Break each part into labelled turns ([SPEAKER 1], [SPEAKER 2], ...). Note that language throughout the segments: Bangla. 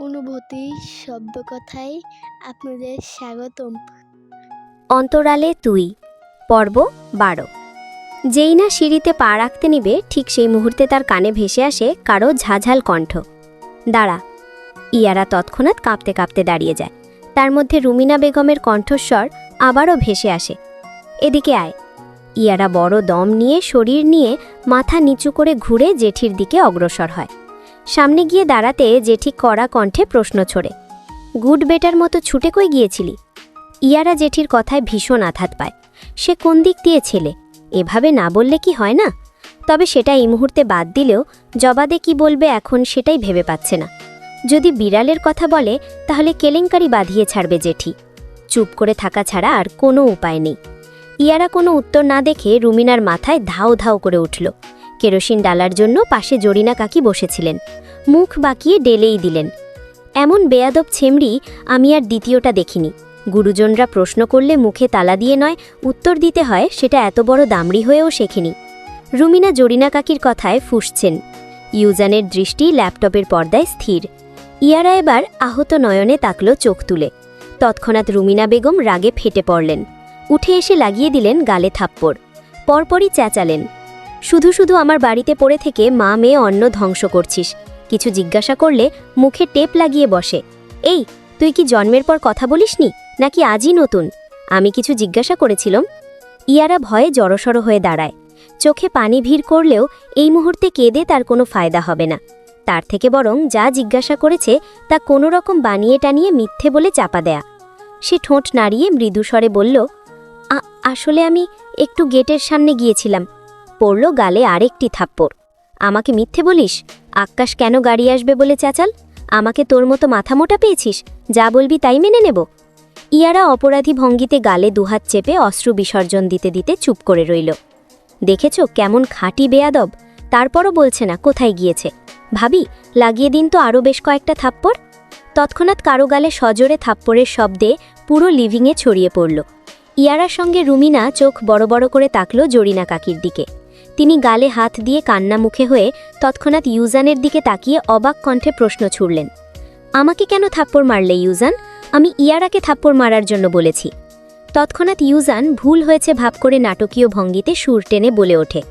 [SPEAKER 1] অনুভূতি শব্দ কথায় আপনাদের স্বাগতম।
[SPEAKER 2] অন্তরালে তুই পর্ব 12। যেই না সিঁড়িতে পা রাখতে নিবে ঠিক সেই মুহূর্তে তার কানে ভেসে আসে কারো ঝাঝাল কণ্ঠ, দাঁড়া। ইয়ারা তৎক্ষণাৎ কাঁপতে কাঁপতে দাঁড়িয়ে যায়। তার মধ্যে রুমিনা বেগমের কণ্ঠস্বর আবারও ভেসে আসে, এদিকে আয়। ইয়ারা বড় দম নিয়ে শরীর নিয়ে মাথা নিচু করে ঘুরে জেঠির দিকে অগ্রসর হয়। সামনে গিয়ে দাঁড়াতে জেঠি কড়া কণ্ঠে প্রশ্ন ছোড়ে, গুড বেটার মতো ছুটে কই গিয়েছিলি? ইয়ারা জেঠির কথায় ভীষণ আঘাত পায়। সে কোন দিক দিয়ে ছেলে, এভাবে না বললে কি হয় না? তবে সেটা এই মুহূর্তে বাদ দিলেও জবাবে কি বলবে এখন সেটাই ভেবে পাচ্ছে না। যদি বিড়ালের কথা বলে তাহলে কেলেঙ্কারি বাঁধিয়ে ছাড়বে জেঠি। চুপ করে থাকা ছাড়া আর কোনো উপায় নেই। ইয়ারা কোনো উত্তর না দেখে রুমিনার মাথায় ধাও ধাও করে উঠল। কেরোসিন ডালার জন্য পাশে জরিনা কাকি বসেছিলেন, মুখ বাঁকিয়ে ডেলেই দিলেন। এমন বেয়াদব ছেমড়ি আমি আর দ্বিতীয়টা দেখিনি। গুরুজনরা প্রশ্ন করলে মুখে তালা দিয়ে নয় উত্তর দিতে হয়, সেটা এত বড় দামড়ি হয়েও শেখেনি। রুমিনা জরিনা কাকির কথায় ফুঁসছেন। ইউজানের দৃষ্টি ল্যাপটপের পর্দায় স্থির। ইয়ারা এবার আহত নয়নে তাকল চোখ তুলে। তৎক্ষণাৎ রুমিনা বেগম রাগে ফেটে পড়লেন। উঠে এসে লাগিয়ে দিলেন গালে থাপ্পড়। পরপরই চেঁচালেন, শুধু শুধু আমার বাড়িতে পড়ে থেকে মা মেয়ে অন্ন ধ্বংস করছিস। কিছু জিজ্ঞাসা করলে মুখে টেপ লাগিয়ে বসে। এই, তুই কি জন্মের পর কথা বলিসনি নাকি আজই নতুন? আমি কিছু জিজ্ঞাসা করেছিলাম। ইয়ারা ভয়ে জড়সড় হয়ে দাঁড়ায়। চোখে পানি ভিড় করলেও এই মুহূর্তে কেঁদে তার কোনো ফায়দা হবে না। তার থেকে বরং যা জিজ্ঞাসা করেছে তা কোনো রকম বানিয়ে টানিয়ে মিথ্যে বলে চাপা দেয়া। সে ঠোঁট নাড়িয়ে মৃদুস্বরে বলল, আসলে আমি একটু গেটের সামনে গিয়েছিলাম। পড়ল গালে আরেকটি থাপ্পড়। আমাকে মিথ্যে বলিস? আকাশ কেন গাড়ি আসবে বলে চেঁচাল? আমাকে তোর মতো মাথা মোটা পেয়েছিস? যা বলবি তাই মেনে নেব। ইয়ারা অপরাধী ভঙ্গিতে গালে দুহাত চেপে অশ্রু বিসর্জন দিতে দিতে চুপ করে রইল। দেখেছ কেমন খাঁটি বেয়াদব? তারপরও বলছে না কোথায় গিয়েছে। ভাবি, লাগিয়ে দিন তো আরও বেশ কয়েকটা থাপ্পড়। তৎক্ষণাৎ কারো গালে সজোরে থাপ্পড়ের শব্দে পুরো লিভিংয়ে ছড়িয়ে পড়ল। ইয়ারার সঙ্গে রুমিনা চোখ বড় বড় করে তাকল জরিনা কাকির দিকে। তিনি গালে হাত দিয়ে কান্না মুখে হয়ে তৎক্ষণাৎ ইউজানের দিকে তাকিয়ে অবাক কণ্ঠে প্রশ্ন ছুড়লেন, আমাকে কেন থাপ্পড় মারলে ইউজান? আমি ইয়ারাকে থাপ্পড় মারার জন্য বলেছি। তৎক্ষণাৎ ইউজান ভুল হয়েছে ভাব করে নাটকীয় ভঙ্গিতে সুর টেনে বলে ওঠে,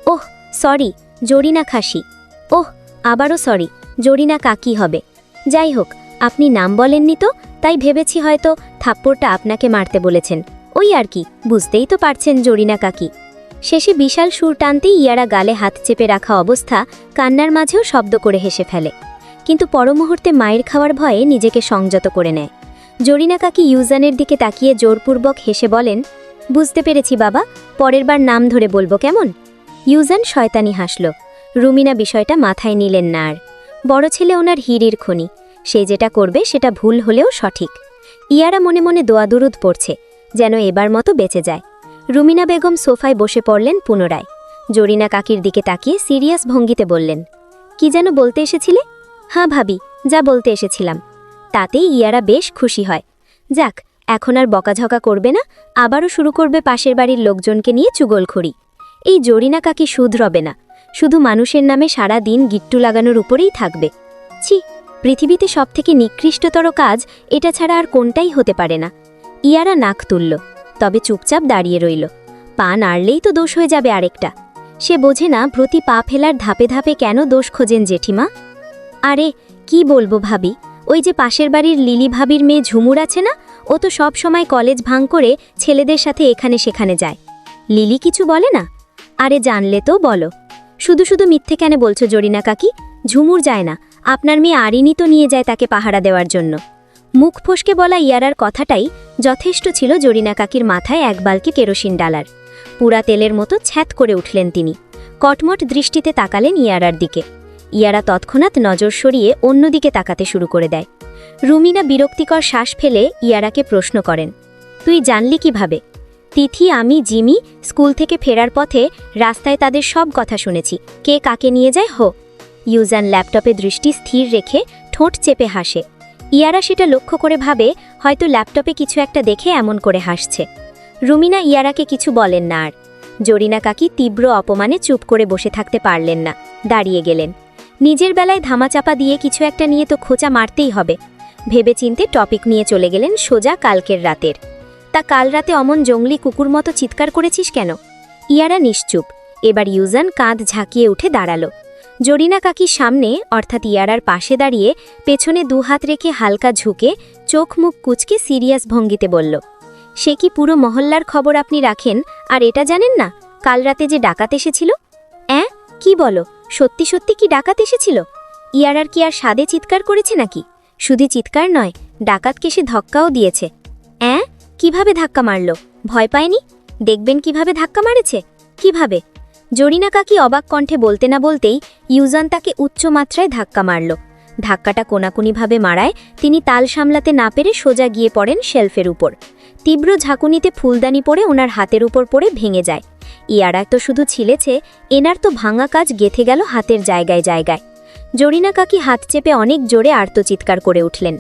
[SPEAKER 2] ওহ সরি জরিনা খাসি। ওহ আবারও সরি, জরিনা কাকি হবে। যাই হোক, আপনি নাম বলেননি তো, তাই ভেবেছি হয়তো থাপ্পড়টা আপনাকে মারতে বলেছেন। ওই আর কি, বুঝতেই তো পারছেন জরিনা কাকি। শেষে বিশাল সুর টানতেই ইয়ারা গালে হাত চেপে রাখা অবস্থা কান্নার মাঝেও শব্দ করে হেসে ফেলে, কিন্তু পরমুহূর্তে মায়ের খাওয়ার ভয়ে নিজেকে সংযত করে নেয়। জরিনা কাকি ইউজানের দিকে তাকিয়ে জোরপূর্বক হেসে বলেন, বুঝতে পেরেছি বাবা, পরের বার নাম ধরে বলবো কেমন? ইউজান শয়তানি হাসল। রুমিনা বিষয়টা মাথায় নিলেন না আর। বড় ছেলে ওনার হিরির খনি, সে যেটা করবে সেটা ভুল হলেও সঠিক। ইয়ারা মনে মনে দোয়া দুরুদ পড়ছে যেন এবার মতো বেঁচে যায়। রুমিনা বেগম সোফায় বসে পড়লেন পুনরায়। জরিনা কাকির দিকে তাকিয়ে সিরিয়াস ভঙ্গিতে বললেন, কি যেন বলতে এসেছিলে? হ্যাঁ ভাবি, যা বলতে এসেছিলাম। তাতেই ইয়ারা বেশ খুশি হয়। যাক, এখন আর বকাঝকা করবে না, আবারও শুরু করবে পাশের বাড়ির লোকজনকে নিয়ে চুগলখড়ি। এই জরিনা কাকি শুধরবে না, শুধু মানুষের নামে সারা দিন গিট্টু লাগানোর উপরেই থাকবে। ছি, পৃথিবীতে সবথেকে নিকৃষ্টতর কাজ এটা ছাড়া আর কোনটাই হতে পারে না। ইয়ারা নাক তুলল, তবে চুপচাপ দাঁড়িয়ে রইল। পা নাড়লেই তো দোষ হয়ে যাবে আরেকটা। সে বোঝে না প্রতি পা ফেলার ধাপে ধাপে কেন দোষ খোঁজেন জেঠিমা। আরে কি বলবো ভাবি, ওই যে পাশের বাড়ির লিলি ভাবির মেয়ে ঝুমুর আছে না, ও তো সব সময় কলেজ ভাঙ করে ছেলেদের সাথে এখানে সেখানে যায়। লিলি কিছু বলে না? আরে জানলে তো বলো। শুধু শুধু মিথ্যে কেন বলছো জরিনা কাকি? ঝুমুর যায় না, আপনার মেয়ে আরিনি তো নিয়ে যায় তাকে পাহারা দেওয়ার জন্য। মুখ ফসকে বলা ইয়ারার কথাটাই যথেষ্ট ছিল জরিনা কাকির মাথায় এক বালতি কেরোসিন ডালার। পুরা তেলের মতো ছ্যাত করে উঠলেন তিনি। কটমট দৃষ্টিতে তাকালেন ইয়ারার দিকে। ইয়ারা তৎক্ষণাৎ নজর সরিয়ে অন্যদিকে তাকাতে শুরু করে দেয়। রুমিনা বিরক্তিকর শ্বাস ফেলে ইয়ারাকে প্রশ্ন করেন, তুই জানলি কিভাবে? তিথি, আমি, জিমি স্কুল থেকে ফেরার পথে রাস্তায় তাদের সব কথা শুনেছি, কে কাকে নিয়ে যায় হো। ইউজান ল্যাপটপে দৃষ্টি স্থির রেখে ঠোঁট চেপে হাসে। ইয়ারা সেটা লক্ষ্য করে ভাবে হয়তো ল্যাপটপে কিছু একটা দেখে এমন করে হাসছে। রুমিনা ইয়ারাকে কিছু বলেন না আর। জরিনা কাকি তীব্র অপমানে চুপ করে বসে থাকতে পারলেন না, দাঁড়িয়ে গেলেন। নিজের বেলায় ধামাচাপা দিয়ে কিছু একটা নিয়ে তো খোঁচা মারতেই হবে। ভেবেচিন্তে টপিক নিয়ে চলে গেলেন সোজা কালকের রাতের। তা কাল রাতে অমন জঙ্গলি কুকুর মতো চিৎকার করেছিস কেন? ইয়ারা নিশ্চুপ। এবার ইউজান কাঁধ ঝাঁকিয়ে উঠে দাঁড়ালো। জরিনা কাকির সামনে অর্থাৎ ইয়ারার পাশে দাঁড়িয়ে পেছনে দুহাত রেখে হালকা ঝুঁকে চোখ মুখ কুচকে সিরিয়াস ভঙ্গিতে বলল, সে কি পুরো মহল্লার খবর আপনি রাখেন আর এটা জানেন না কাল রাতে যে ডাকাত এসেছিল? কি বলো, সত্যি সত্যি কি ডাকাত এসেছিল? ইয়ারার কি আর সাদে চিৎকার করেছে নাকি? শুধু চিৎকার নয়, ডাকাতকে সে ধক্কাও দিয়েছে। কিভাবে ধাক্কা মারল? ভয় পায়নি? দেখবেন কিভাবে ধাক্কা মারেছে। কিভাবে? জরিনা কাকি অবাক কণ্ঠে বলতে না বলতেই ইউজান তাকে উচ্চ মাত্রায় ধাক্কা মারল। ধাক্কাটা কোনাকুনিভাবে মারায় তিনি তাল সামলাতে না পেরে সোজা গিয়ে পড়েন শেলফের উপর। তীব্র ঝাঁকুনিতে ফুলদানি পড়ে ওনার হাতের উপর পড়ে ভেঙে যায়। ইয়ারা তো শুধু ছিলেছে, এনার তো ভাঙা কাজ গেথে গেল হাতের জায়গায় জায়গায়। জরিনা কাকি হাত চেপে অনেক জোরে আর্তচিৎকার করে উঠলেন।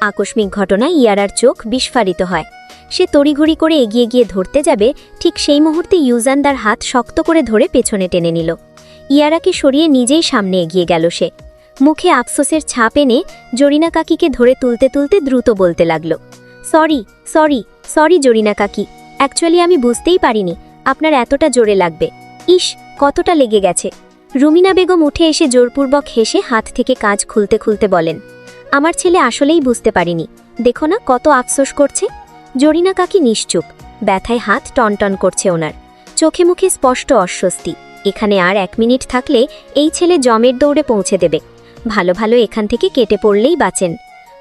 [SPEAKER 2] আকস্মিক ঘটনায় ইয়ারার চোখ বিস্ফারিত হয়। সে তড়িঘড়ি করে এগিয়ে গিয়ে ধরতে যাবে, ঠিক সেই মুহূর্তে ইউজান তার হাত শক্ত করে ধরে পেছনে টেনে নিল। ইয়ারাকে সরিয়ে নিজেই সামনে এগিয়ে গেল সে। মুখে আফসোসের ছাপ এনে জরিনা কাকিকে ধরে তুলতে তুলতে দ্রুত বলতে লাগল, সরি সরি সরি জরিনা কাকি, অ্যাকচুয়ালি আমি বুঝতেই পারিনি আপনার এতটা জোরে লাগবে। ইস, কতটা লেগে গেছে। রুমিনা বেগম উঠে এসে জোরপূর্বক হেসে হাত থেকে কাজ খুলতে খুলতে বলেন, আমার ছেলে আসলেই বুঝতে পারিনি, দেখো না কত আফসোস করছে। জরিনা কাকি নিশ্চুপ, ব্যথায় হাত টনটন করছে ওনার। চোখে মুখে স্পষ্ট অস্বস্তি। এখানে আর 1 মিনিট থাকলে এই ছেলে জমের দৌড়ে পৌঁছে দেবে। ভালো ভালো এখান থেকে কেটে পড়লেই বাঁচেন।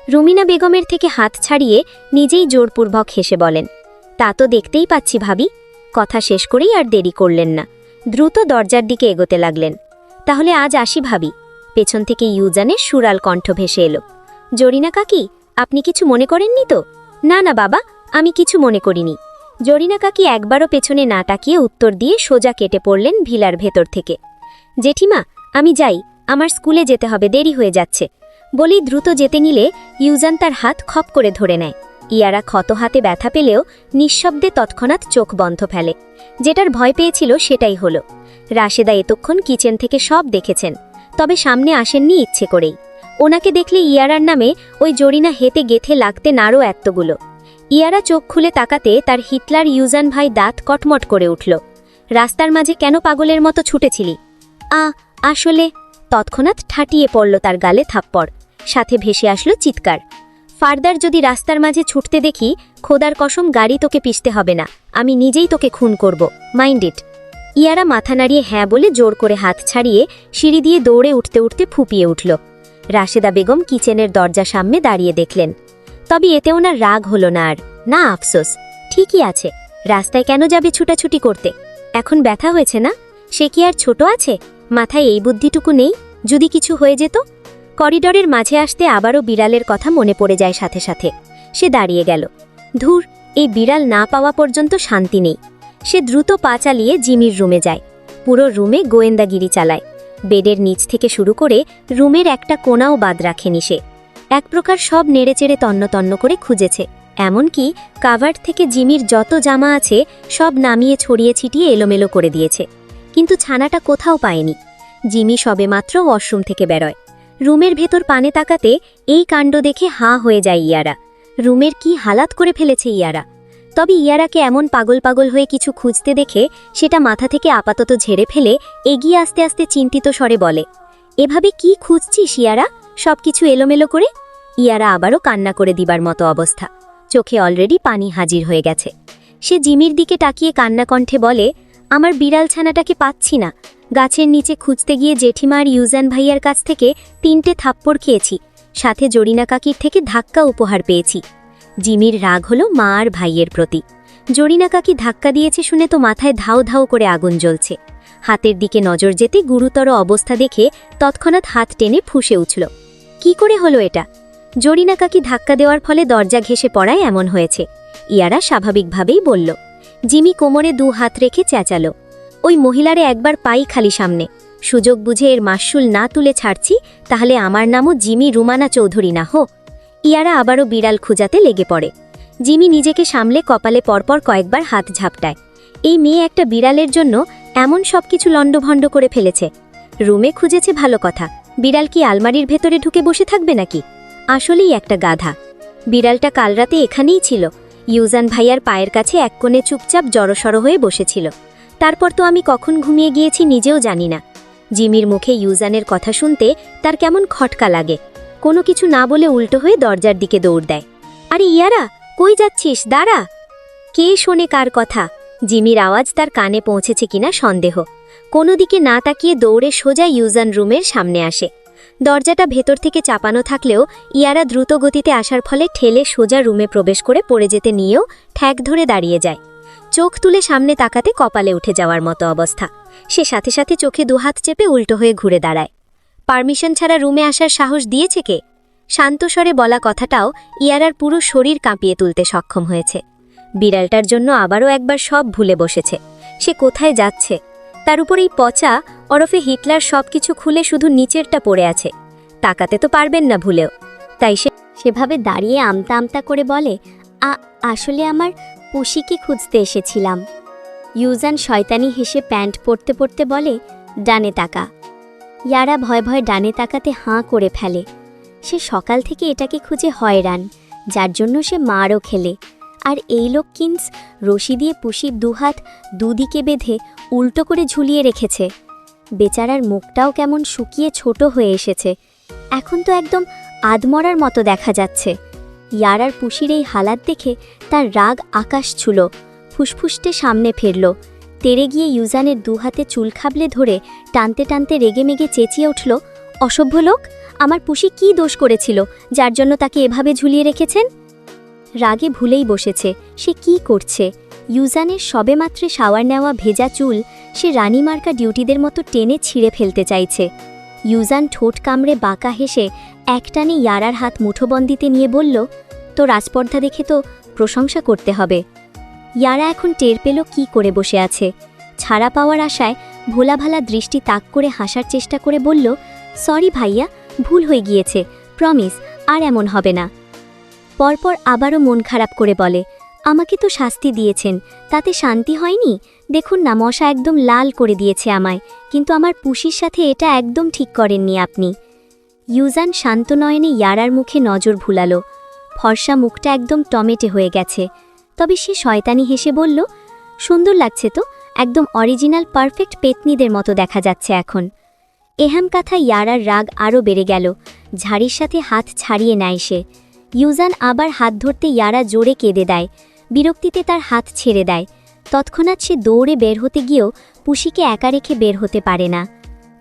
[SPEAKER 2] রুমিনা বেগমের থেকে হাত ছাড়িয়ে নিজেই জোরপূর্বক হেসে বলেন, তা তো দেখতেই পাচ্ছি ভাবি। কথা শেষ করেই আর দেরি করলেন না, দ্রুত দরজার দিকে এগোতে লাগলেন। তাহলে আজ আসি ভাবি। পেছন থেকে ইউজানের সুরাল কণ্ঠ ভেসে এলো। জরিনা কাকি, আপনি কিছু মনে করেননি তো? না না বাবা, আমি কিছু মনে করিনি। জরিনা কাকি একবারও পেছনে না তাকিয়ে উত্তর দিয়ে সোজা কেটে পড়লেন ভিলার ভেতর থেকে। জেঠিমা, আমি যাই, আমার স্কুলে যেতে হবে, দেরি হয়ে যাচ্ছে। বলেই দ্রুত যেতে নিলে ইউজান তার হাত খপ করে ধরে নেয়। ইয়ারা ক্ষত হাতে ব্যথা পেলেও নিঃশব্দে তৎক্ষণাৎ চোখ বন্ধ ফেলে। যেটার ভয় পেয়েছিল সেটাই হলো। রাশেদা এতক্ষণ কিচেন থেকে সব দেখেছেন, তবে সামনে আসেননি ইচ্ছে করেই। ওনাকে দেখলে ইয়ারার নামে ওই জরিনা হেতে গেথে লাগতে নাড়ো এতগুলো। ইয়ারা চোখ খুলে তাকাতে তার হিটলার ইউজান ভাই দাঁত কটমট করে উঠল। রাস্তার মাঝে কেন পাগলের মতো ছুটেছিলি? আসলে। তৎক্ষণাৎ ঠাটিয়ে পড়ল তার গালে থাপ্পড়, সাথে ভেসে আসলো চিৎকার। ফার্দার যদি রাস্তার মাঝে ছুটতে দেখি, খোদার কসম গাড়ি তোকে পিষতে হবে না, আমি নিজেই তোকে খুন করব, মাইন্ড ইট। ইয়ারা মাথা নাড়িয়ে হ্যাঁ বলে জোর করে হাত ছাড়িয়ে সিঁড়ি দিয়ে দৌড়ে উঠতে উঠতে ফুপিয়ে উঠল। রাশেদা বেগম কিচেনের দরজা সামনে দাঁড়িয়ে দেখলেন। তবে এতে ওনার রাগ হলো না আর, না আফসোস। ঠিকই আছে, রাস্তায় কেন যাবে ছুটাছুটি করতে? এখন ব্যথা হয়েছে না, সে কি আর ছোট আছে? মাথায় এই বুদ্ধিটুকু নেই, যদি কিছু হয়ে যেত? করিডরের মাঝে আসতে আবারও বিড়ালের কথা মনে পড়ে যায় সাথে সাথে। সে দাঁড়িয়ে গেল। ধুর, এই বিড়াল না পাওয়া পর্যন্ত শান্তি নেই। সে দ্রুত পা চালিয়ে জিমির রুমে যায়। পুরো রুমে গোয়েন্দাগিরি চালায়। বেডের নিচ থেকে শুরু করে রুমের একটা কোণাও বাদ রাখেনি সে। এক প্রকার সব নেড়েচেড়ে তন্ন তন্ন করে খুঁজেছে। এমনকি কাভার্ড থেকে জিমির যত জামা আছে সব নামিয়ে ছড়িয়ে ছিটিয়ে এলোমেলো করে দিয়েছে। কিন্তু ছানাটা কোথাও পায়নি। জিমি সবেমাত্র ওয়াশরুম থেকে বেরোয়। রুমের ভেতর পানে তাকাতে এই কাণ্ড দেখে হাঁ হয়ে যায় ইয়ারা। রুমের কি হালাত করে ফেলেছে ইয়ারা। তবে ইয়ারাকে এমন পাগল পাগল হয়ে কিছু খুঁজতে দেখে সেটা মাথা থেকে আপাতত ঝেড়ে ফেলে এগিয়ে আস্তে আস্তে চিন্তিত স্বরে বলে, এভাবে কি খুঁজছিস ইয়ারা, সবকিছু এলোমেলো করে? ইয়ারা আবারও কান্না করে দিবার মতো অবস্থা। চোখে অলরেডি পানি হাজির হয়ে গেছে। সে জিমির দিকে তাকিয়ে কান্না কণ্ঠে বলে, আমার বিড়াল ছানাটাকে পাচ্ছি না। গাছের নিচে খুঁজতে গিয়ে জেঠিমা আর ইউজান ভাইয়ার কাছ থেকে 3টে থাপ্পড় খেয়েছি, সাথে জরিনা কাকির থেকে ধাক্কা উপহার পেয়েছি। জিমির রাগ হলো মা আর ভাইয়ের প্রতি। জরিনা কাকি ধাক্কা দিয়েছে শুনে তো মাথায় ধাও ধাও করে আগুন জ্বলছে। হাতের দিকে নজর যেতে গুরুতর অবস্থা দেখে তৎক্ষণাৎ হাত টেনে ফুঁসে উঠল। কি করে হলো এটা? জরিনা কাকি ধাক্কা দেওয়ার ফলে দরজা ঘেঁষে পড়ায় এমন হয়েছে, ইয়ারা স্বাভাবিকভাবেই বলল। জিমি কোমরে 2 হাত রেখে চেঁচালো, ওই মহিলারে একবার পাই খালি সামনে। সুযোগ বুঝে এর মাসুল না তুলে ছাড়ছি, তাহলে আমার নামও জিমি রুমানা চৌধুরী না হো। ইয়ারা আবারও বিড়াল খুঁজাতে লেগে পড়ে। জিমি নিজেকে সামলে কপালে পরপর কয়েকবার হাত ঝাপটায়। এই মেয়ে একটা বিড়ালের জন্য এমন সবকিছু লণ্ডভণ্ড করে ফেলেছে। রুমে খুঁজেছে ভালো কথা, বিড়াল কি আলমারির ভেতরে ঢুকে বসে থাকবে নাকি? আসলেই একটা গাধা। বিড়ালটা কাল রাতে এখানেই ছিল, ইউজান ভাইয়ার পায়ের কাছে এক কোণে চুপচাপ জড়সড় হয়ে বসেছিল। তারপর তো আমি কখন ঘুমিয়ে গিয়েছি নিজেও জানি না। জিমির মুখে ইউজানের কথা শুনতে তার কেমন খটকা লাগে। কোনো কিছু না বলে উল্টো হয়ে দরজার দিকে দৌড় দেয়। আরে ইয়ারা, কই যাচ্ছিস? দাঁড়া। কে শোনে কার কথা? জিমির আওয়াজ তার কানে পৌঁছেছে কিনা সন্দেহ। কোনো দিকে না তাকিয়ে দৌড়ে সোজা ইউজান রুমের সামনে আসে। দরজাটা ভেতর থেকে চাপানো থাকলেও ইয়ারা দ্রুত গতিতে আসার ফলে ঠেলে সোজা রুমে প্রবেশ করে পড়ে যেতে নিয়েও ঠ্যাক ধরে দাঁড়িয়ে যায়। চোখ তুলে সামনে তাকাতে কপালে উঠে যাওয়ার মতো অবস্থা। সে সাথে সাথে চোখে দুহাত চেপে উল্টো হয়ে ঘুরে দাঁড়ায়। পারমিশন ছাড়া রুমে আসার সাহস দিয়েছে কে? শান্তস্বরে বলা কথাটাও ইয়ারার পুরো শরীর কাঁপিয়ে তুলতে সক্ষম হয়েছে। বিড়ালটার জন্য আবারও একবার সব ভুলে বসেছে। সে কোথায় যাচ্ছে? তার উপর এই পচা ওরফে হিটলার সবকিছু খুলে শুধু নিচেরটা পড়ে আছে। তাকাতে তো পারবেন না ভুলেও। তাই সে সেভাবে দাঁড়িয়ে আমতা আমতা করে বলে, আসলে আমার পুষিকে খুঁজতে এসেছিলাম। ইউজান শয়তানি হেসে প্যান্ট পরতে পরতে বলে, ডানে তাকা। ইয়ারা ভয় ভয় ডানে তাকাতে হাঁ করে ফেলে। সে সকাল থেকে এটাকে খুঁজে হয়রান, যার জন্য সে মারও খেলে। আর এই লোক কিন্স রশি দিয়ে পুষির দুহাত দুদিকে বেঁধে উল্টো করে ঝুলিয়ে রেখেছে। বেচারার মুখটাও কেমন শুকিয়ে ছোট হয়ে এসেছে। এখন তো একদম আধমরার মতো দেখা যাচ্ছে। ইয়ারার পুষির এই হালাত দেখে তার রাগ আকাশ ছুল। ফুসফুসটে সামনে ফিরল। তেড়ে গিয়ে ইউজানের দুহাতে চুল খাবলে ধরে টানতে টানতে রেগেমেগে চেঁচিয়ে উঠল, অসভ্য লোক! আমার পুষি কি দোষ করেছিল যার জন্য তাকে এভাবে ঝুলিয়ে রেখেছেন? রাগে ভুলেই বসেছে সে কি করছে। ইউজানের সবেমাত্রে শাওয়ার নেওয়া ভেজা চুল সে রানীমার্কা ডিউটিদের মতো টেনে ছিঁড়ে ফেলতে চাইছে। ইউজান ঠোঁট কামড়ে বাঁকা হেসে একটানে ইয়ারার হাত মুঠোবন্দিতে নিয়ে বলল, তো রাজপর্দা দেখে তো প্রশংসা করতে হবে। ইয়ারা এখন টের পেল কি করে বসে আছে। ছাড়া পাওয়ার আশায় ভোলাভালা দৃষ্টি তাক করে হাসার চেষ্টা করে বলল, সরি ভাইয়া, ভুল হয়ে গিয়েছে, প্রমিস আর এমন হবে না। পরপর আবারও মন খারাপ করে বলে, আমাকে তো শাস্তি দিয়েছেন, তাতে শান্তি হয়নি? দেখুন না, মশা একদম লাল করে দিয়েছে আমায়, কিন্তু আমার পুষির সাথে এটা একদম ঠিক করেননি আপনি। ইউজান শান্ত নয়নে ইয়ারার মুখে নজর ভুলালো। ফর্সা মুখটা একদম টমেটে হয়ে গেছে। তবে সে শয়তানি হেসে বলল, সুন্দর লাগছে তো, একদম অরিজিনাল পারফেক্ট পেতনিদের মতো দেখা যাচ্ছে এখন। এহাম কথা ইয়ারার রাগ আরও বেড়ে গেল। ঝাড়ির সাথে হাত ছাড়িয়ে নেয় সে। ইউজান আবার হাত ধরতে ইয়ারা জোরে কেঁদে দেয়। বিরক্তিতে তার হাত ছেড়ে দেয়। তৎক্ষণাৎ সে দৌড়ে বের হতে গিয়েও পুষিকে একা রেখে বের হতে পারে না।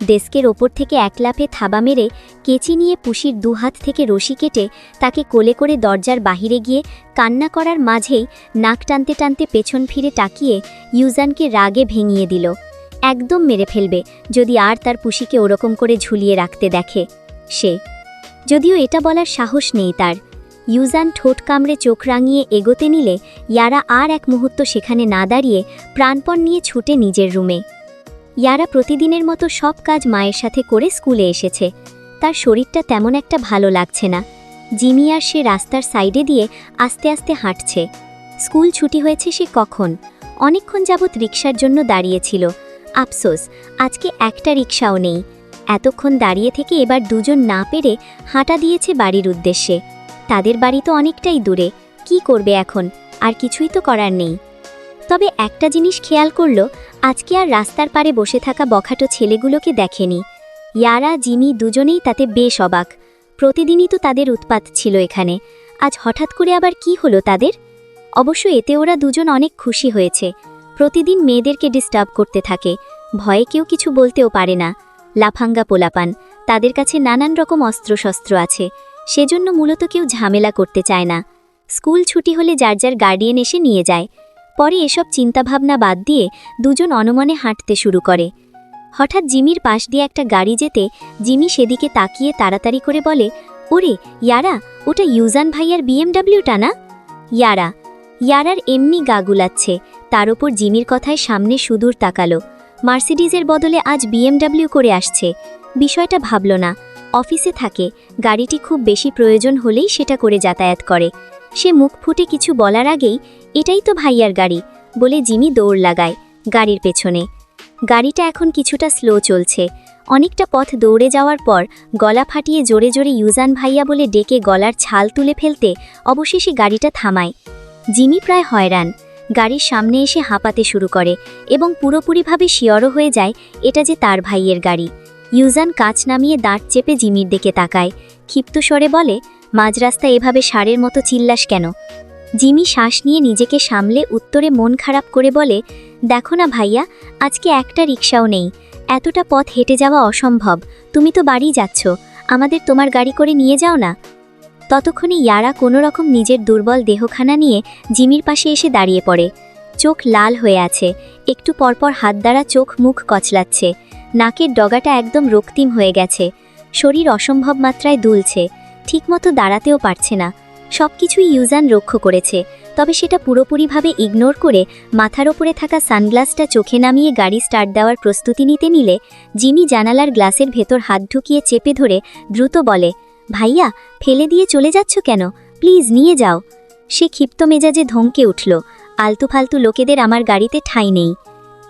[SPEAKER 2] ডেস্কের ওপর থেকে এক লাফে থাবা মেরে কেচি নিয়ে পুষির দুহাত থেকে রশি কেটে তাকে কোলে করে দরজার বাহিরে গিয়ে কান্না করার মাঝেই নাক টানতে টানতে পেছন ফিরে তাকিয়ে ইউজানকে রাগে ভেঙিয়ে দিল। একদম মেরে ফেলবে যদি আর তার পুষিকে ওরকম করে ঝুলিয়ে রাখতে দেখে সে। যদিও এটা বলার সাহস নেই তার। ইউজান ঠোঁট কামড়ে চোখ রাঙিয়ে এগোতে নিলে ইয়ারা আর এক মুহূর্ত সেখানে না দাঁড়িয়ে প্রাণপণ নিয়ে ছুটে নিজের রুমে। ইয়ারা প্রতিদিনের মতো সব কাজ মায়ের সাথে করে স্কুলে এসেছে। তার শরীরটা তেমন একটা ভালো লাগছে না। জিমি আর সে রাস্তার সাইডে দিয়ে আস্তে আস্তে হাঁটছে। স্কুল ছুটি হয়েছে সে কখন? অনেকক্ষণ যাবৎ রিকশার জন্য দাঁড়িয়েছিল। আফসোস, আজকে একটা রিকশাও নেই। এতক্ষণ দাঁড়িয়ে থেকে এবার দুজন না পেরে হাঁটা দিয়েছে বাড়ির উদ্দেশ্যে। তাদের বাড়ি তো অনেকটাই দূরে, কি করবে এখন? আর কিছুই তো করার নেই। তবে একটা জিনিস খেয়াল করল, আজকে আর রাস্তার পারে বসে থাকা বখাটো ছেলেগুলোকে দেখেনি। ইয়ারা, জিমি দুজনেই তাতে বেশ অবাক। প্রতিদিনই তো তাদের উৎপাত ছিল এখানে, আজ হঠাৎ করে আবার কি হলো তাদের? অবশ্য এতে ওরা দুজন অনেক খুশি হয়েছে। প্রতিদিন মেয়েদেরকে ডিস্টার্ব করতে থাকে, ভয়ে কেউ কিছু বলতেও পারে না। লাফাঙ্গা পোলাপান, তাদের কাছে নানান রকম অস্ত্রশস্ত্র আছে, সেজন্য মূলত কেউ ঝামেলা করতে চায় না। স্কুল ছুটি হলে যার যার গার্ডিয়ান এসে নিয়ে যায়। পরে এসব চিন্তাভাবনা বাদ দিয়ে দুজন অনমনে হাঁটতে শুরু করে। হঠাৎ জিমির পাশ দিয়ে একটা গাড়ি যেতে জিমি সেদিকে তাকিয়ে তাড়াতাড়ি করে বলে, ওরে ইয়ারা, ওটা ইউজান ভাইয়ার বিএমডাব্লিউটা না? ইয়ারার এমনি গা গুলাচ্ছে, তার ওপর জিমির কথায় সামনে সুদূর তাকালো। মার্সিডিজের বদলে আজ বিএমডাব্লিউ করে আসছে। বিষয়টা ভাবল না। অফিসে থাকে, গাড়িটি খুব বেশি প্রয়োজন হলেই সেটা করে যাতায়াত করে। সে মুখ ফুটে কিছু বলার আগেই, এটাই তো ভাইয়ার গাড়ি বলে জিমি দৌড় লাগায় গাড়ির পেছনে। গাড়িটা এখন কিছুটা স্লো চলছে। অনেকটা পথ দৌড়ে যাওয়ার পর গলা ফাটিয়ে জোরে জোরে ইউজান ভাইয়া বলে ডেকে গলার ছাল তুলে ফেলতে অবশেষে গাড়িটা থামায়। জিমি প্রায় হয়রান, গাড়ির সামনে এসে হাঁপাতে শুরু করে এবং পুরোপুরিভাবে শিয়রও হয়ে যায় এটা যে তার ভাইয়ের গাড়ি। ইউজান কাঁচ নামিয়ে দাঁত চেপে জিমির দিকে তাকায়, ক্ষিপ্ত স্বরে বলে, মাঝ রাস্তায় এভাবে ষাঁড়ের মতো চিল্লাস কেন? জিমি শ্বাস নিয়ে নিজেকে সামলে উত্তরে মন খারাপ করে বলে, দেখো না ভাইয়া, আজকে একটা রিকশাও নেই, এতটা পথ হেঁটে যাওয়া অসম্ভব। তুমি তো বাড়ি যাচ্ছ, আমাদের তোমার গাড়ি করে নিয়ে যাও না। ততক্ষণে ইয়ারা কোনো রকম নিজের দুর্বল দেহখানা নিয়ে জিমির পাশে এসে দাঁড়িয়ে পড়ে। চোখ লাল হয়ে আছে, একটু পরপর হাত দ্বারা চোখ মুখ কচলাচ্ছে, নাকের ডগাটা একদম রক্তিম হয়ে গেছে, শরীর অসম্ভব মাত্রায় দুলছে, ঠিকমতো দাঁড়াতেও পারছে না। সব কিছুই ইউজান লক্ষ্য করেছে, তবে সেটা পুরোপুরিভাবে ইগনোর করে মাথার ওপরে থাকা সানগ্লাসটা চোখে নামিয়ে গাড়ি স্টার্ট দেওয়ার প্রস্তুতি নিতে নিলে জিমি জানালার গ্লাসের ভেতর হাত ঢুকিয়ে চেপে ধরে দ্রুত বলে, ভাইয়া, ফেলে দিয়ে চলে যাচ্ছ কেন? প্লিজ নিয়ে যাও। সে ক্ষিপ্ত মেজাজে ধমকে উঠল, আলতু ফালতু লোকেদের আমার গাড়িতে ঠাঁই নেই।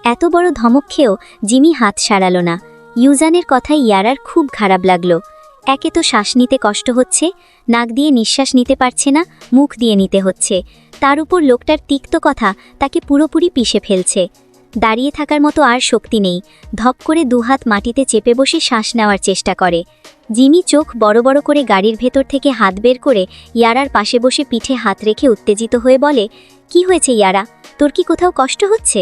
[SPEAKER 2] এত বড় ধমক খেয়েও জিমি হাত সারাল না। ইউজানের কথায় ইয়ারার খুব খারাপ লাগলো। একে তো শ্বাস নিতে কষ্ট হচ্ছে, নাক দিয়ে নিঃশ্বাস নিতে পারছে না, মুখ দিয়ে নিতে হচ্ছে, তার উপর লোকটার তিক্ত কথা তাকে পুরোপুরি পিষে ফেলছে। দাঁড়িয়ে থাকার মতো আর শক্তি নেই, ধপ করে দুহাত মাটিতে চেপে বসে শ্বাস নেওয়ার চেষ্টা করে। জিমি চোখ বড় বড় করে গাড়ির ভেতর থেকে হাত বের করে ইয়ারার পাশে বসে পিঠে হাত রেখে উত্তেজিত হয়ে বলে, কি হয়েছে ইয়ারা, তোর কি কোথাও কষ্ট হচ্ছে?